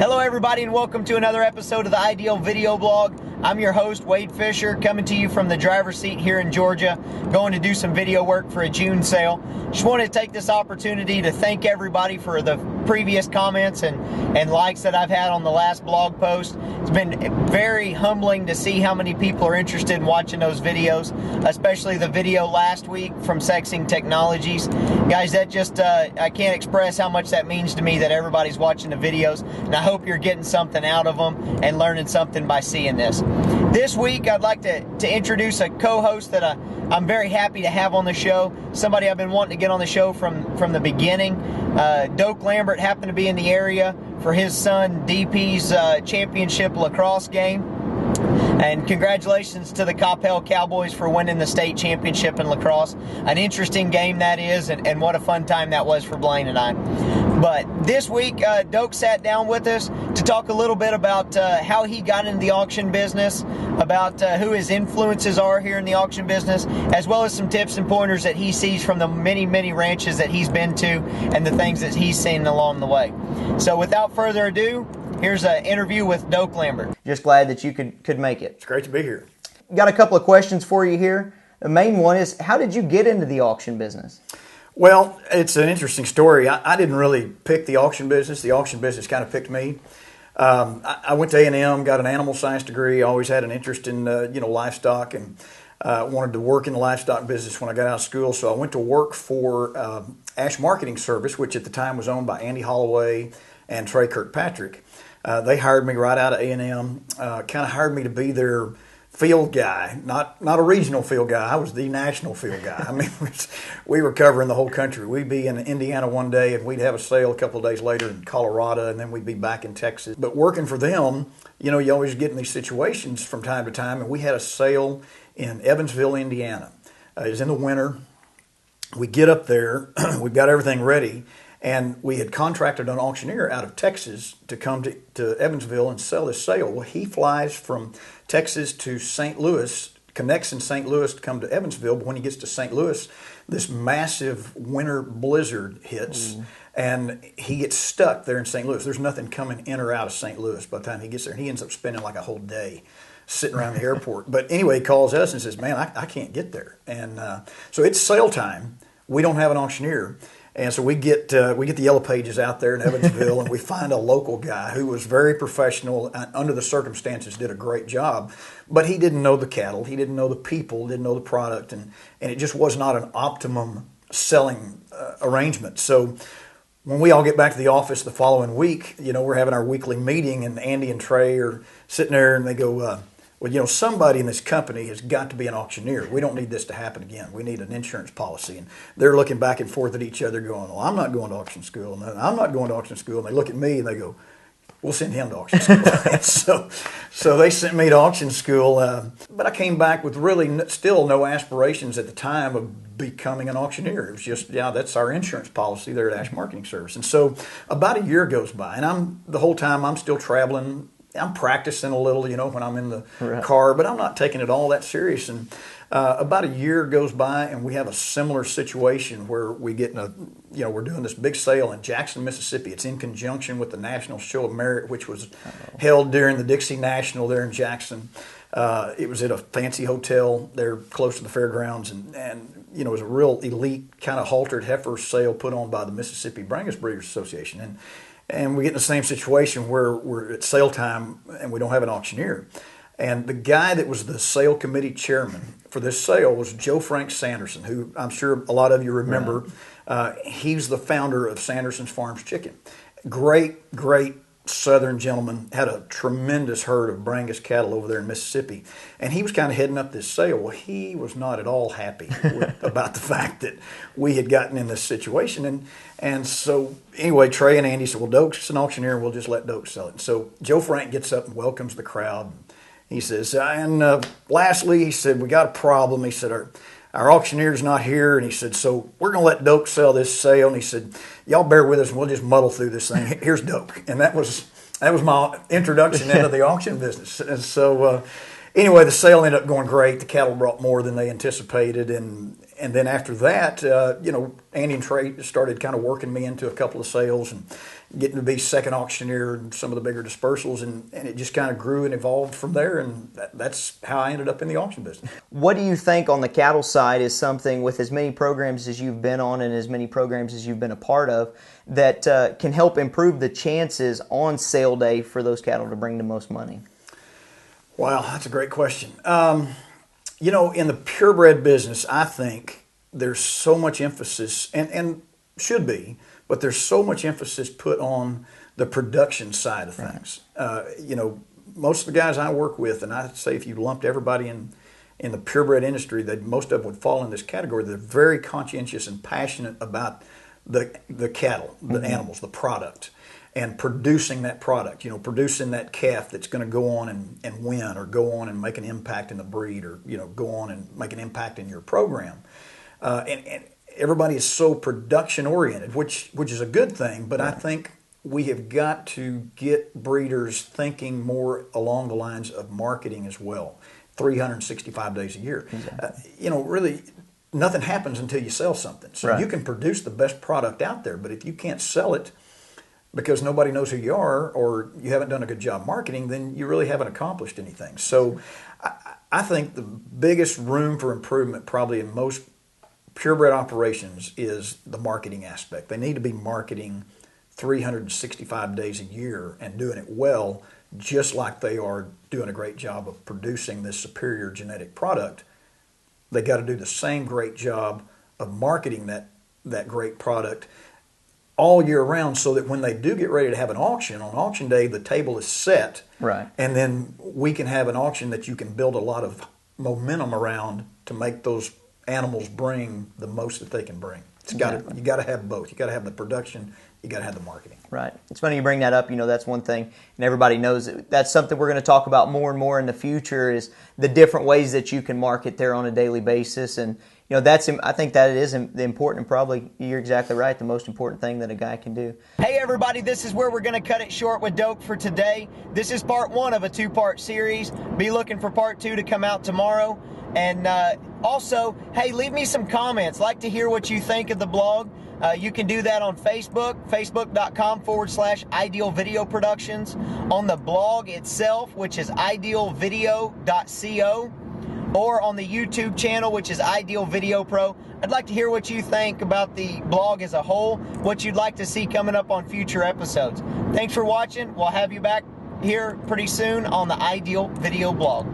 Hello everybody and welcome to another episode of the Ideal Video Blog. I'm your host Wade Fisher, coming to you from the driver's seat here in Georgia, going to do some video work for a June sale. Just wanted to take this opportunity to thank everybody for the previous comments and likes that I've had on the last blog post. It's been very humbling to see how many people are interested in watching those videos, especially the video last week from Sexing Technologies. Guys, that just, I can't express how much that means to me that everybody's watching the videos, and I hope you're getting something out of them and learning something by seeing this. This week, I'd like to introduce a co-host that I'm very happy to have on the show, somebody I've been wanting to get on the show from the beginning. Doak Lambert happened to be in the area for his son DP's championship lacrosse game. And congratulations to the Coppell Cowboys for winning the state championship in lacrosse. An interesting game that is, and what a fun time that was for Blaine and I. But this week, Doak sat down with us to talk a little bit about how he got into the auction business, about who his influences are here in the auction business, as well as some tips and pointers that he sees from the many, many ranches that he's been to and the things that he's seen along the way. So without further ado, here's an interview with Doak Lambert. Just glad that you could make it. It's great to be here. Got a couple of questions for you here. The main one is, how did you get into the auction business? Well, it's an interesting story. I didn't really pick the auction business. The auction business kind of picked me. I went to A&M, got an animal science degree, always had an interest in livestock, and wanted to work in the livestock business when I got out of school. So I went to work for Ash Marketing Service, which at the time was owned by Andy Holloway and Trey Kirkpatrick. They hired me right out of A&M, kind of hired me to be their field guy, not a regional field guy. I was the national field guy. I mean, we were covering the whole country. We'd be in Indiana one day, and we'd have a sale a couple of days later in Colorado, and then we'd be back in Texas. But working for them, you always get in these situations from time to time, and we had a sale in Evansville, Indiana. It was in the winter. We get up there, we've got everything ready, and we had contracted an auctioneer out of Texas to come to Evansville and sell this sale. Well, he flies from Texas to St. Louis, connects in St. Louis to come to Evansville, but when he gets to St. Louis, this massive winter blizzard hits, and he gets stuck there in St. Louis. There's nothing coming in or out of St. Louis by the time he gets there, and he ends up spending like a whole day sitting around the airport. But anyway, he calls us and says, man, I can't get there. And so it's sale time. We don't have an auctioneer. And so we get the Yellow Pages out there in Evansville, and we find a local guy who was very professional, and under the circumstances did a great job. But he didn't know the cattle, he didn't know the people, didn't know the product, and it just was not an optimum selling arrangement. So when we all get back to the office the following week, we're having our weekly meeting, and Andy and Trey are sitting there, and they go, well, somebody in this company has got to be an auctioneer. We don't need this to happen again. We need an insurance policy. And they're looking back and forth at each other going, well, I'm not going to auction school. And I'm not going to auction school. And they look at me and they go, we'll send him to auction school. so they sent me to auction school. But I came back with really still no aspirations at the time of becoming an auctioneer. It was just, that's our insurance policy there at Ash Marketing Service. And so about a year goes by, and the whole time I'm still traveling. I'm practicing a little, when I'm in the car, but I'm not taking it all that serious. And about a year goes by, and we have a similar situation where we get we're doing this big sale in Jackson, Mississippi. It's in conjunction with the National Show of Merit, which was held during the Dixie National there in Jackson. It was at a fancy hotel there close to the fairgrounds, and it was a real elite kind of haltered heifer sale put on by the Mississippi Brangus Breeders Association. And we get in the same situation where we're at sale time and we don't have an auctioneer. And the guy that was the sale committee chairman for this sale was Joe Frank Sanderson, who I'm sure a lot of you remember. Right. He's the founder of Sanderson's Farms Chicken. Great Southern gentleman, had a tremendous herd of Brangus cattle over there in Mississippi. And he was kind of heading up this sale. Well, he was not at all happy about the fact that we had gotten in this situation. And so anyway, Trey and Andy said, well, Doak's an auctioneer, and we'll just let Doak sell it. And so Joe Frank gets up and welcomes the crowd. He says, and lastly, he said, we got a problem. He said, our auctioneer's not here. And he said, so we're going to let Doak sell this sale. And he said, y'all bear with us and we'll just muddle through this thing. Here's Doak. And that was my introduction into the auction business. And so anyway, the sale ended up going great. The cattle brought more than they anticipated, and then after that, Andy and Trey started kind of working me into a couple of sales and getting to be second auctioneer in some of the bigger dispersals, and it just kind of grew and evolved from there, and that's how I ended up in the auction business. What do you think on the cattle side is something, with as many programs as you've been on and as many programs as you've been a part of, that can help improve the chances on sale day for those cattle to bring the most money? Wow, that's a great question. In the purebred business, I think there's so much emphasis, and should be, but there's so much emphasis put on the production side of things. Right. Most of the guys I work with, and I'd say if you lumped everybody in the purebred industry, that most of them would fall in this category. They're very conscientious and passionate about the cattle, the animals, the product, and producing that product, producing that calf that's going to go on and win, or go on and make an impact in the breed, or, go on and make an impact in your program. And everybody is so production oriented, which is a good thing, but right. I think we have got to get breeders thinking more along the lines of marketing as well, 365 days a year. Exactly. Really, nothing happens until you sell something. So right. You can produce the best product out there, but if you can't sell it because nobody knows who you are, or you haven't done a good job marketing, then you really haven't accomplished anything. So I think the biggest room for improvement probably in most purebred operations is the marketing aspect. They need to be marketing 365 days a year and doing it well, just like they are doing a great job of producing this superior genetic product. They got to do the same great job of marketing that great product all year round, so that when they do get ready to have an auction, on auction day, the table is set. Right. And then we can have an auction that you can build a lot of momentum around to make those animals bring the most that they can bring. You got to have both. You got to have the production. You got to have the marketing. Right. It's funny you bring that up. That's one thing, and everybody knows that's something we're going to talk about more and more in the future, is the different ways that you can market there on a daily basis. And I think that is the important, and probably you're exactly right, the most important thing that a guy can do. Hey everybody, this is where we're going to cut it short with Doak for today. This is part one of a two-part series. Be looking for part two to come out tomorrow. And also, hey, leave me some comments. Like to hear what you think of the blog. You can do that on Facebook, facebook.com/Ideal Video Productions. On the blog itself, which is idealvideo.co. or on the YouTube channel, which is Ideal Video Pro. I'd like to hear what you think about the blog as a whole, what you'd like to see coming up on future episodes. Thanks for watching. We'll have you back here pretty soon on the Ideal Video blog.